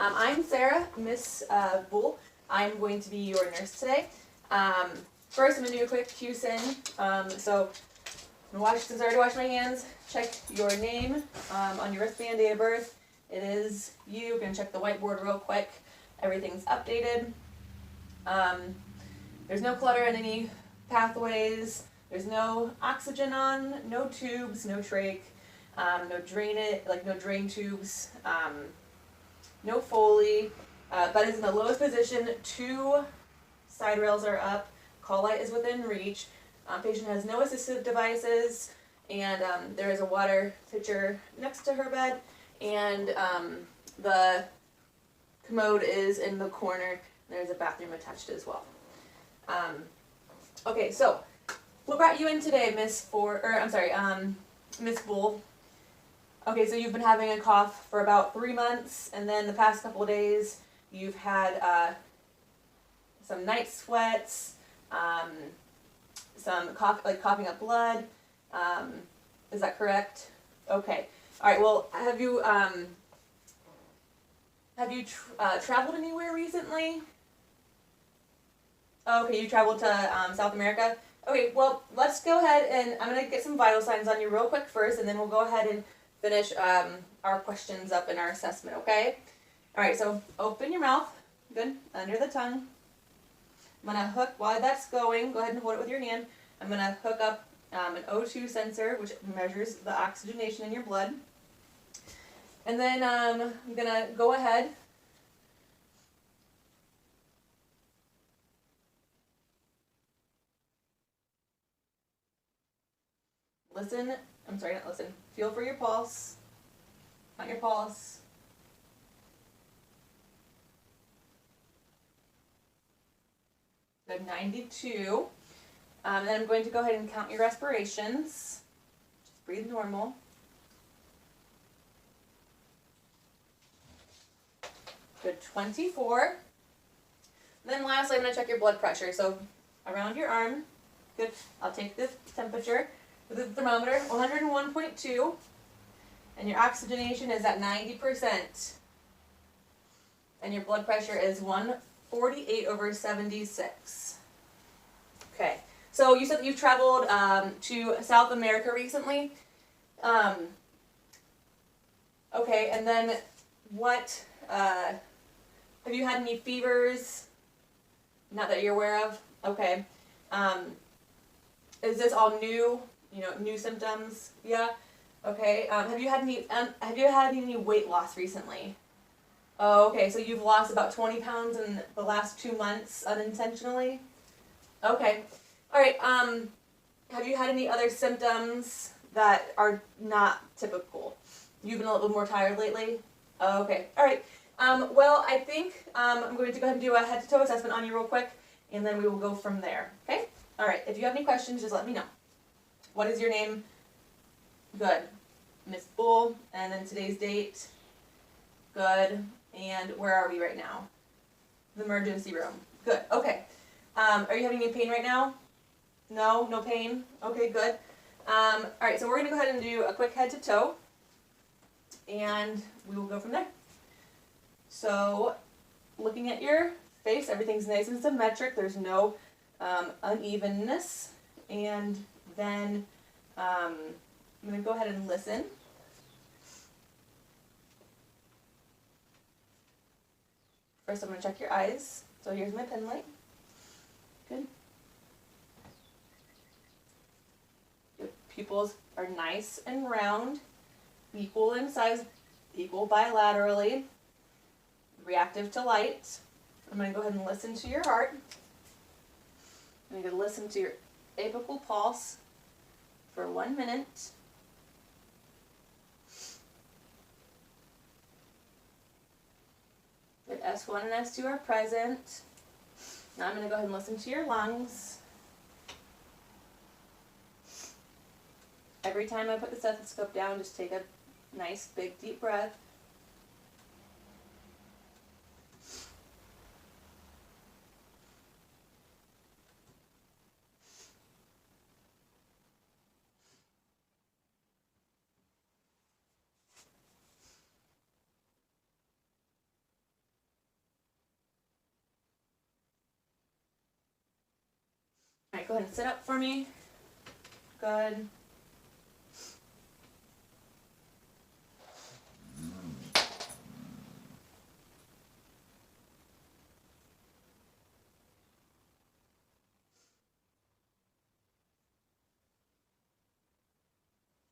I'm Sarah, Miss Bull. I'm going to be your nurse today. First, I'm going to do a quick QSIN. So, I'm going to since I already washed my hands, check your name on your wristband, date of birth. It is you. We're going to check the whiteboard real quick. Everything's updated. There's no clutter in any pathways. There's no oxygen on, no tubes, no trach, no drain tubes, no Foley. Bed is in the lowest position. 2 side rails are up. Call light is within reach. Patient has no assistive devices, and there is a water pitcher next to her bed, and the commode is in the corner. There's a bathroom attached as well. Okay, so what brought you in today, Miss Bull? Okay, so you've been having a cough for about 3 months, and then the past couple of days you've had some night sweats, some coughing up blood. Is that correct? Okay. All right. Well, have you traveled anywhere recently? Okay, you traveled to South America. Okay. Well, let's go ahead and I'm gonna get some vital signs on you real quick first, and then we'll go ahead and finish our questions up in our assessment. Okay. All right. So open your mouth. Good. Under the tongue. I'm going to hook, while that's going, go ahead and hold it with your hand. I'm going to hook up an O2 sensor, which measures the oxygenation in your blood. And then I'm going to go ahead. Feel for your pulse. Count your pulse. Good, 92. Then I'm going to go ahead and count your respirations. Just breathe normal. Good, 24. And then lastly, I'm going to check your blood pressure. So around your arm. Good. I'll take the temperature with the thermometer, 101.2. And your oxygenation is at 90%. And your blood pressure is 148/76. Okay, so you said that you've traveled to South America recently. Okay, and then what, have you had any fevers? Not that you're aware of? Okay. Is this all new, new symptoms? Yeah? Okay, have you had any weight loss recently? Oh, okay, so you've lost about 20 pounds in the last 2 months unintentionally? Okay. All right, have you had any other symptoms that are not typical? You've been a little more tired lately? Oh, okay. All right. Well, I think I'm going to go ahead and do a head-to-toe assessment on you real quick, and then we will go from there. Okay? All right. If you have any questions, just let me know. What is your name? Good. Miss Bull. And then today's date? Good. And where are we right now? The emergency room. Good. Okay. Are you having any pain right now? No? No pain? Okay, good. All right, so we're going to go ahead and do a quick head to toe, and we will go from there. So, looking at your face, everything's nice and symmetric. There's no unevenness. And then I'm going to go ahead and listen. First, I'm going to check your eyes. So here's my pen light. Good. Your pupils are nice and round, equal in size, equal bilaterally, reactive to light. I'm going to go ahead and listen to your heart. I'm going to listen to your apical pulse for 1 minute. Good. S1 and S2 are present. Now I'm going to go ahead and listen to your lungs. Every time I put the stethoscope down, just take a nice, big, deep breath. go ahead and sit up for me. Good.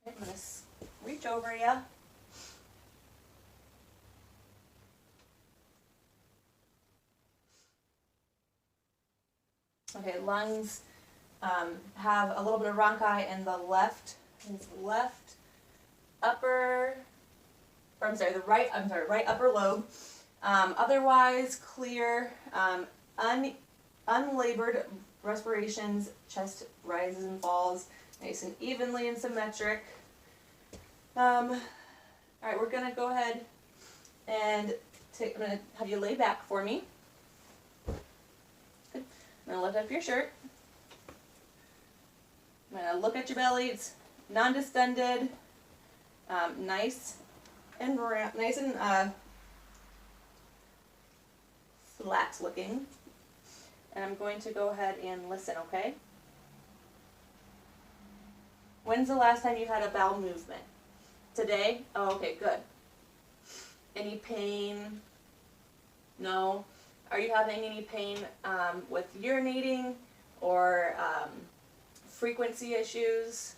I'm going to reach over you. Okay, lungs have a little bit of rhonchi in the left upper, or right upper lobe. Otherwise clear, unlabored respirations, chest rises and falls, nice and evenly and symmetric. All right, we're gonna go ahead and I'm gonna have you lay back for me. Good. I'm gonna lift up your shirt. I'm gonna look at your belly. It's non-distended, nice and flat looking. And I'm going to go ahead and listen, okay? When's the last time you had a bowel movement? Today? Oh, okay, good. Any pain? No. Are you having any pain with urinating or frequency issues?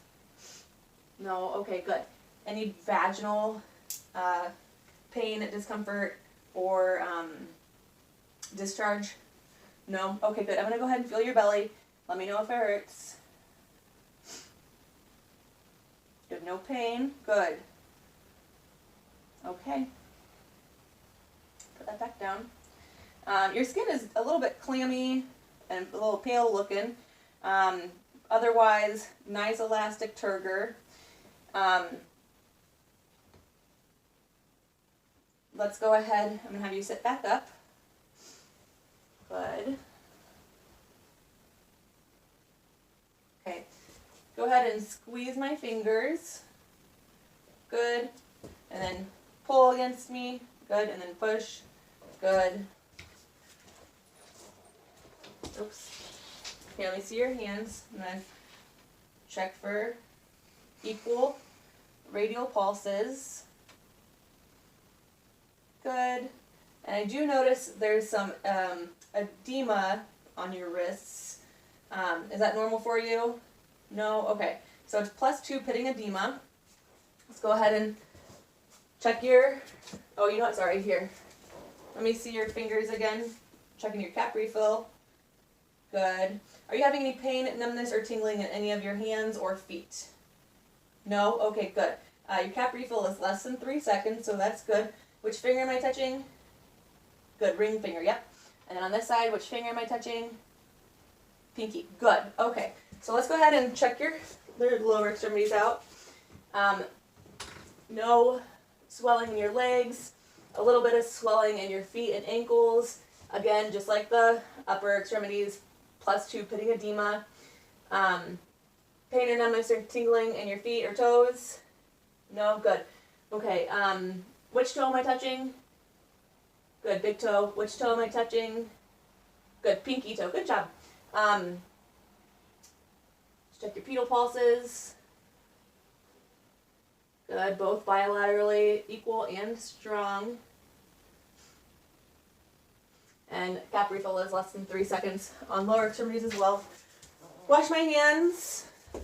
No. Okay, good. Any vaginal pain, discomfort, or discharge? No? Okay, good. I'm going to go ahead and feel your belly. Let me know if it hurts. Good. No pain. Good. Okay. Put that back down. Your skin is a little bit clammy and a little pale looking. Otherwise, nice elastic turgor. Let's go ahead. I'm going to have you sit back up. Good. Okay. Go ahead and squeeze my fingers. Good. And then pull against me. Good. And then push. Good. Oops. Okay, let me see your hands. And then check for equal radial pulses. Good. And I do notice there's some edema on your wrists. Is that normal for you? No? Okay. So it's +2 pitting edema. Let's go ahead and check your, oh, you know what, sorry, here. Let me see your fingers again. Checking your cap refill. Good. Are you having any pain, numbness, or tingling in any of your hands or feet? No? Okay, good. Your cap refill is less than 3 seconds, so that's good. Which finger am I touching? Good, ring finger, yep. And then on this side, which finger am I touching? Pinky. Good. Okay. So let's go ahead and check your lower extremities out. No swelling in your legs. A little bit of swelling in your feet and ankles. Again, just like the upper extremities, +2 pitting edema. Pain or numbness or tingling in your feet or toes? No? Good. Okay. Which toe am I touching? Good. Big toe. Which toe am I touching? Good. Pinky toe. Good job. Let's check your pedal pulses. Good. Both bilaterally equal and strong. And cap refill is less than 3 seconds on lower extremities as well. Wash my hands. All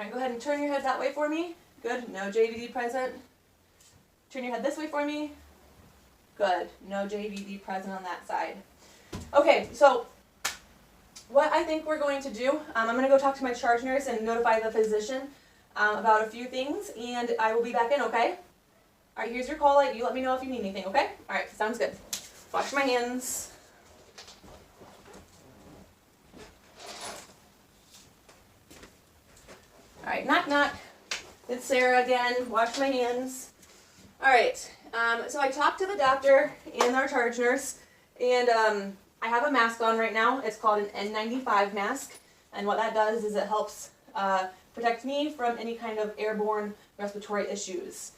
right, go ahead and turn your head that way for me. Good. No JVD present. Turn your head this way for me. Good. No JVD present on that side. Okay, so what I think we're going to do, I'm going to go talk to my charge nurse and notify the physician about a few things, and I will be back in, okay? All right, here's your call light. You let me know if you need anything, okay? All right, sounds good. Wash my hands. All right, knock, knock. It's Sarah again. Wash my hands. All right, so I talked to the doctor and our charge nurse, and I have a mask on right now. It's called an N95 mask, and what that does is it helps protect me from any kind of airborne respiratory issues.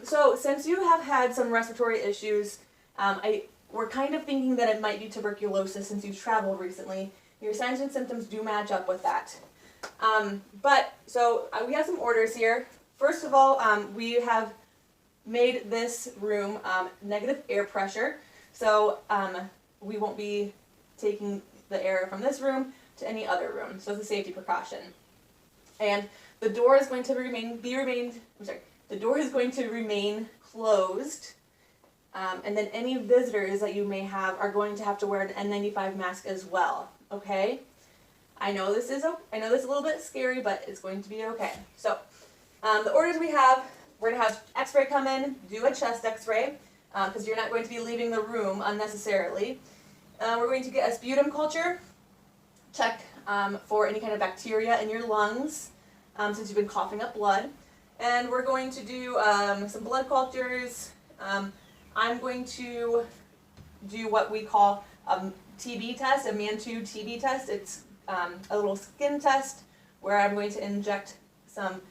So since you have had some respiratory issues, I we're kind of thinking that it might be tuberculosis since you've traveled recently. Your signs and symptoms do match up with that. We have some orders here. First of all, we have made this room negative air pressure, so we won't be taking the air from this room to any other room. So it's a safety precaution. And the door is going to remain closed. And then any visitors that you may have are going to have to wear an N95 mask as well. Okay? I know this is a little bit scary, but it's going to be okay. So, the orders we have, we're going to have X-ray come in, do a chest X-ray, because you're not going to be leaving the room unnecessarily. We're going to get a sputum culture, check for any kind of bacteria in your lungs, since you've been coughing up blood. And we're going to do some blood cultures. I'm going to do what we call a TB test, a Mantoux TB test. It's a little skin test where I'm going to inject some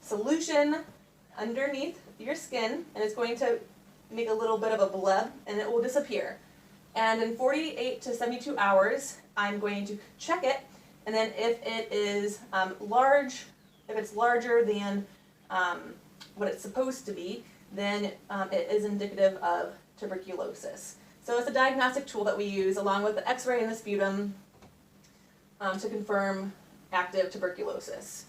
solution underneath your skin, and it's going to make a little bit of a bleb, and it will disappear. And in 48 to 72 hours, I'm going to check it, and then if it is large, if it's larger than what it's supposed to be, then it is indicative of tuberculosis. So it's a diagnostic tool that we use along with the X-ray and the sputum to confirm active tuberculosis.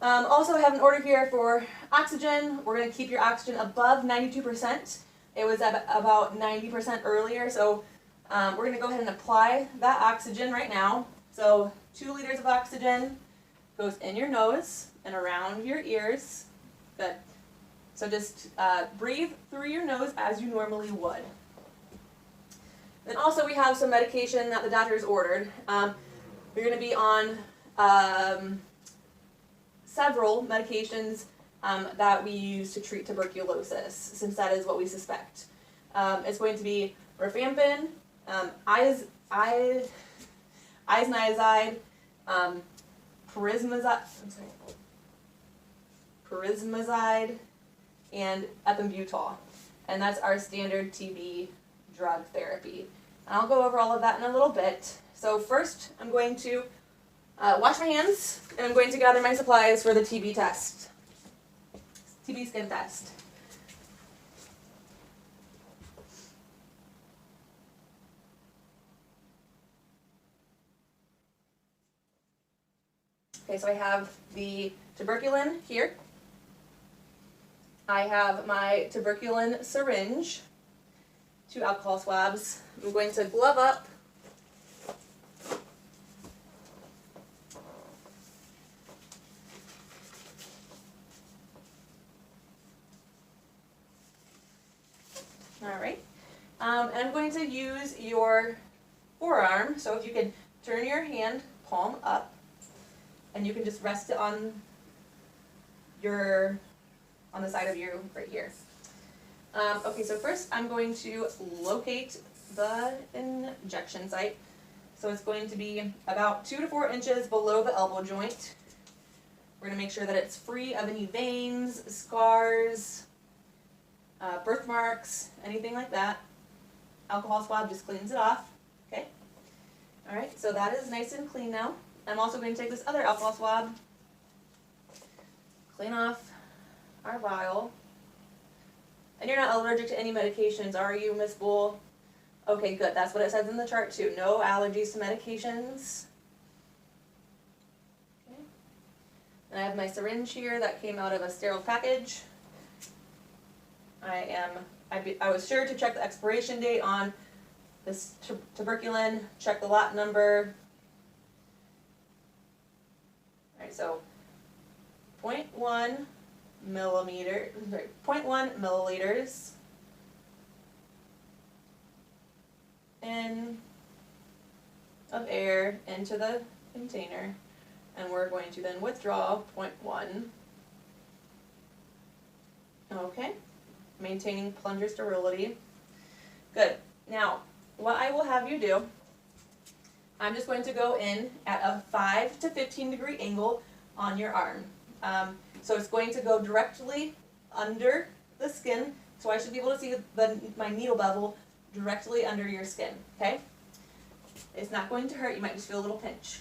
Also, I have an order here for oxygen. We're going to keep your oxygen above 92%. It was at about 90% earlier, so we're going to go ahead and apply that oxygen right now. So 2 liters of oxygen goes in your nose and around your ears. Good. So just breathe through your nose as you normally would. Then also we have some medication that the doctor's ordered. You're going to be on several medications that we use to treat tuberculosis, since that is what we suspect. It's going to be rifampin, isoniazid, pyrizmazide, and ethambutol. And that's our standard TB drug therapy. And I'll go over all of that in a little bit. So first, I'm going to wash my hands, and I'm going to gather my supplies for the TB test. TB skin test. Okay, so I have the tuberculin here. I have my tuberculin syringe, 2 alcohol swabs. I'm going to glove up. Alright, and I'm going to use your forearm, so if you can turn your hand palm up, and you can just rest it on the side of you right here. Okay, so first I'm going to locate the injection site. So it's going to be about 2 to 4 inches below the elbow joint. We're going to make sure that it's free of any veins, scars, birthmarks, anything like that. Alcohol swab just cleans it off. Okay. Alright, so that is nice and clean now. I'm also going to take this other alcohol swab, clean off our vial. And you're not allergic to any medications, are you, Miss Bull? Okay, good. That's what it says in the chart too. No allergies to medications. Okay. And I have my syringe here that came out of a sterile package. I was sure to check the expiration date on this tuberculin, check the lot number. Alright, so 0.1 milliliters in of air into the container, and we're going to then withdraw 0.1. Okay, maintaining plunger sterility. Good. Now, what I will have you do, I'm just going to go in at a 5 to 15 degree angle on your arm. So it's going to go directly under the skin, so I should be able to see my needle bevel directly under your skin, okay? It's not going to hurt, you might just feel a little pinch.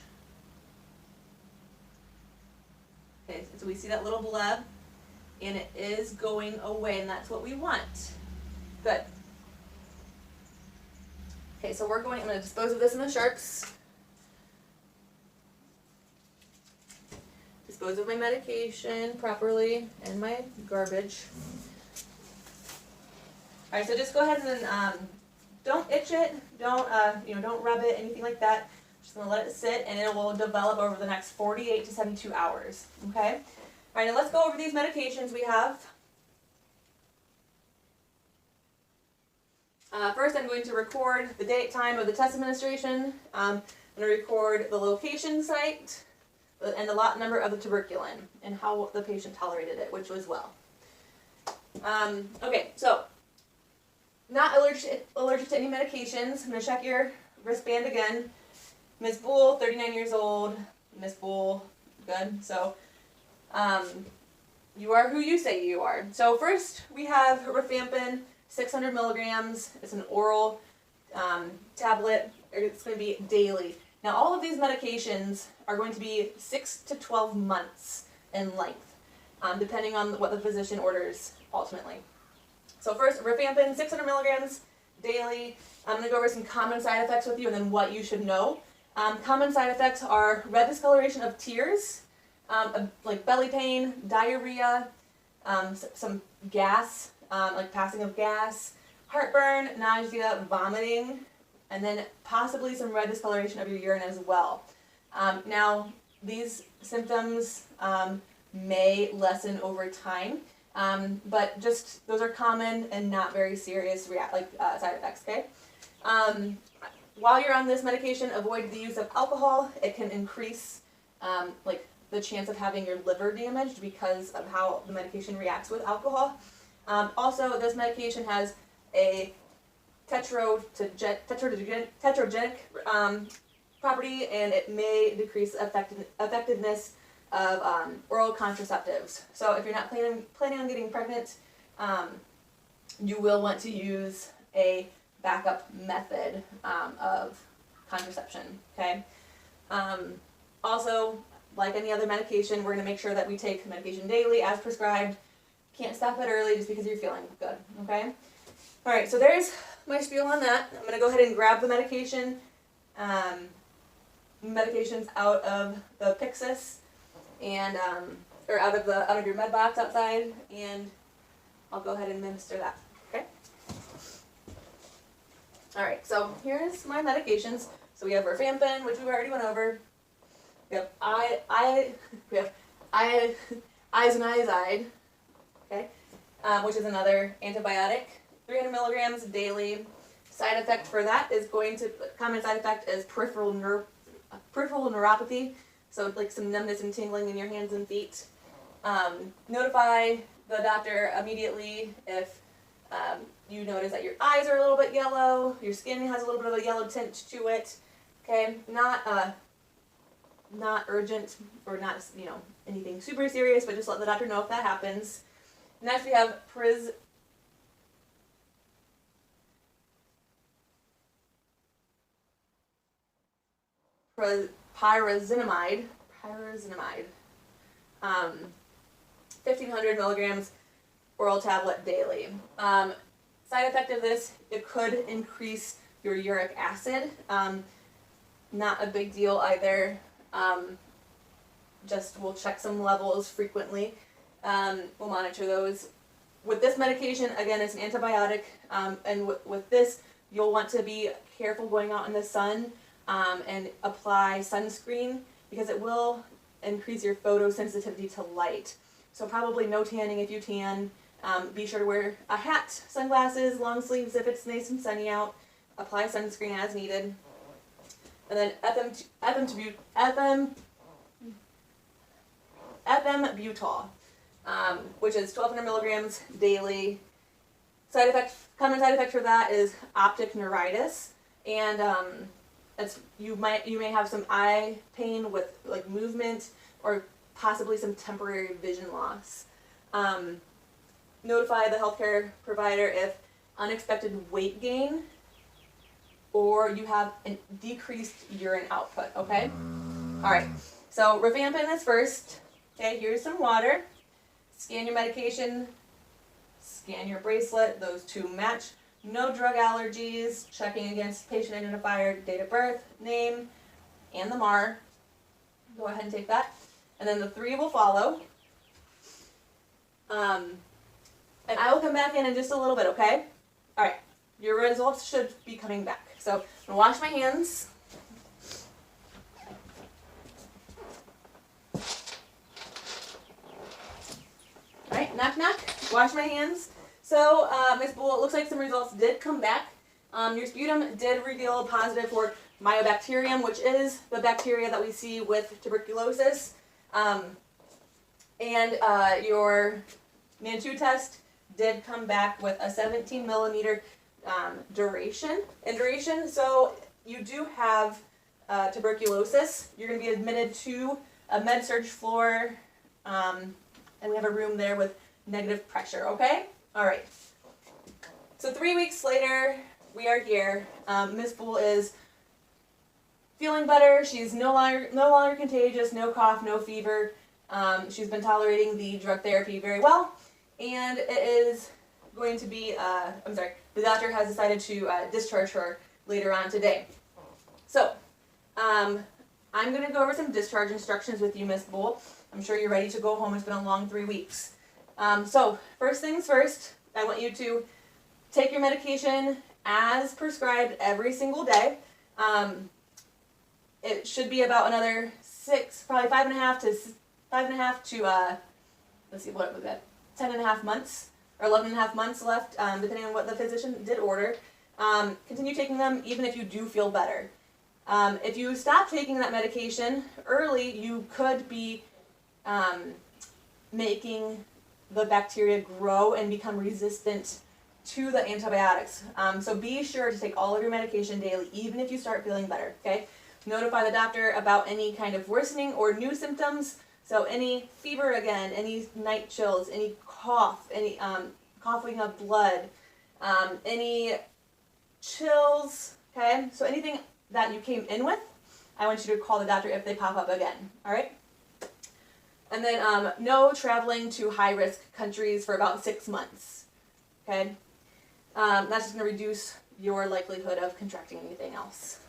Okay, so we see that little bleb, and it is going away, and that's what we want. Good. Okay, so I'm going to dispose of this in the sharps. Dispose of my medication properly and my garbage. All right, so just go ahead and don't itch it, don't don't rub it, anything like that. Just gonna let it sit, and it will develop over the next 48 to 72 hours. Okay. All right, now let's go over these medications we have. First, I'm going to record the date, time of the test administration. I'm going to record the location site and the lot number of the tuberculin and how the patient tolerated it, which was well. Okay, so not allergic to any medications. I'm going to check your wristband again. Ms. Bull, 39 years old. Ms. Bull, good. So you are who you say you are. So first we have rifampin, 600 milligrams. It's an oral tablet. It's going to be daily. Now all of these medications are going to be 6 to 12 months in length, depending on what the physician orders ultimately. So first, rifampin, 600 milligrams daily. I'm going to go over some common side effects with you and then what you should know. Common side effects are red discoloration of tears, like belly pain, diarrhea, some gas, like passing of gas, heartburn, nausea, vomiting, and then possibly some red discoloration of your urine as well. Now, these symptoms may lessen over time, but just those are common and not very serious side effects, okay? While you're on this medication, avoid the use of alcohol. It can increase the chance of having your liver damaged because of how the medication reacts with alcohol. Also, this medication has a tetrogenic property, and it may decrease effectiveness of oral contraceptives. So if you're not planning on getting pregnant, you will want to use a backup method of contraception, okay? Also, like any other medication, we're going to make sure that we take medication daily as prescribed. Can't stop it early just because you're feeling good, okay? All right, so there's my spiel on that. I'm going to go ahead and grab the medications out of the Pyxis and or out of your med box outside, and I'll go ahead and administer that. Okay. All right. So here's my medications. So we have rifampin, which we already went over. We have isoniazid, okay, which is another antibiotic. 300 milligrams daily. Side effect for that is common side effect is peripheral neuropathy, so like some numbness and tingling in your hands and feet. Notify the doctor immediately if you notice that your eyes are a little bit yellow, your skin has a little bit of a yellow tint to it. Okay, not urgent or not anything super serious, but just let the doctor know if that happens. Next we have pyrazinamide, 1,500 milligrams oral tablet daily. Side effect of this, it could increase your uric acid. Not a big deal either. Just we'll check some levels frequently. We'll monitor those. With this medication, again, it's an antibiotic, and with this, you'll want to be careful going out in the sun and apply sunscreen because it will increase your photosensitivity to light. So probably no tanning if you tan. Be sure to wear a hat, sunglasses, long sleeves if it's nice and sunny out. Apply sunscreen as needed. And then ethambutol, which is 1,200 milligrams daily. Common side effect for that is optic neuritis, and you may have some eye pain with like movement or possibly some temporary vision loss. Notify the healthcare provider if unexpected weight gain or you have a decreased urine output, okay? All right, so rifampin is first. Okay, here's some water. Scan your medication, scan your bracelet, those two match. No drug allergies, checking against patient identifier, date of birth, name, and the MAR. Go ahead and take that. And then the 3 will follow. And I will come back in just a little bit, okay? All right, your results should be coming back. So I'm gonna wash my hands. All right, knock, knock, wash my hands. So, Ms. Bull, it looks like some results did come back. Your sputum did reveal positive for Mycobacterium, which is the bacteria that we see with tuberculosis. Your Mantoux test did come back with a 17 millimeter duration. So you do have tuberculosis. You're going to be admitted to a med-surg floor, and we have a room there with negative pressure, okay? All right. So 3 weeks later, we are here. Ms. Bull is feeling better. She's no longer contagious, no cough, no fever. She's been tolerating the drug therapy very well, and it is going to be, the doctor has decided to discharge her later on today. So, I'm going to go over some discharge instructions with you, Ms. Bull. I'm sure you're ready to go home. It's been a long 3 weeks. So, first things first, I want you to take your medication as prescribed every single day. It should be about another 5.5 to, let's see, what was that, 10.5 months or 11.5 months left, depending on what the physician did order. Continue taking them even if you do feel better. If you stop taking that medication early, you could be making the bacteria grow and become resistant to the antibiotics. So be sure to take all of your medication daily, even if you start feeling better, okay? Notify the doctor about any kind of worsening or new symptoms. So any fever again, any night chills, any cough, any coughing of blood, any chills, okay? So anything that you came in with, I want you to call the doctor if they pop up again, all right? And then no traveling to high-risk countries for about 6 months, okay? That's just going to reduce your likelihood of contracting anything else.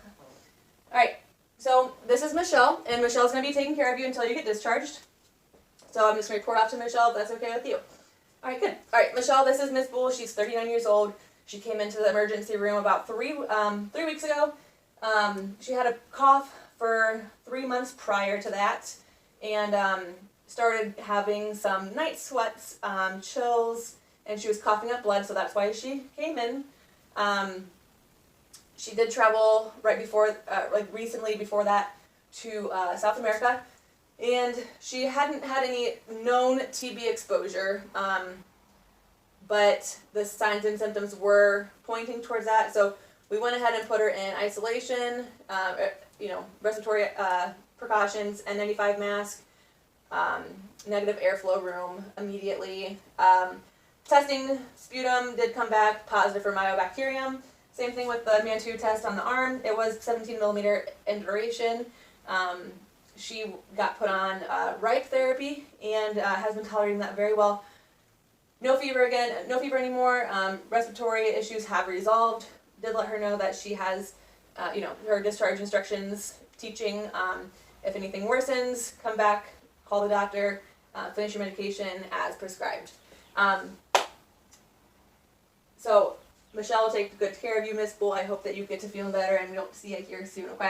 All right, so this is Michelle, and Michelle's going to be taking care of you until you get discharged. So I'm just going to report off to Michelle if that's okay with you. All right, good. All right, Michelle, this is Ms. Bull. She's 39 years old. She came into the emergency room about 3 weeks ago. She had a cough for 3 months prior to that, and started having some night sweats, chills, and she was coughing up blood, so that's why she came in. She did travel right before, recently before that, to South America, and she hadn't had any known TB exposure, but the signs and symptoms were pointing towards that, so we went ahead and put her in isolation, respiratory precautions, N95 mask, negative airflow room immediately. Testing sputum did come back positive for Mycobacterium. Same thing with the Mantoux test on the arm. It was 17 millimeter in duration. She got put on RIPE therapy and has been tolerating that very well. No fever anymore. Respiratory issues have resolved. Did let her know that she has, her discharge instructions teaching. If anything worsens, come back, call the doctor, finish your medication as prescribed. So Michelle will take good care of you, Miss Bull. I hope that you get to feeling better and we don't see you here soon, okay?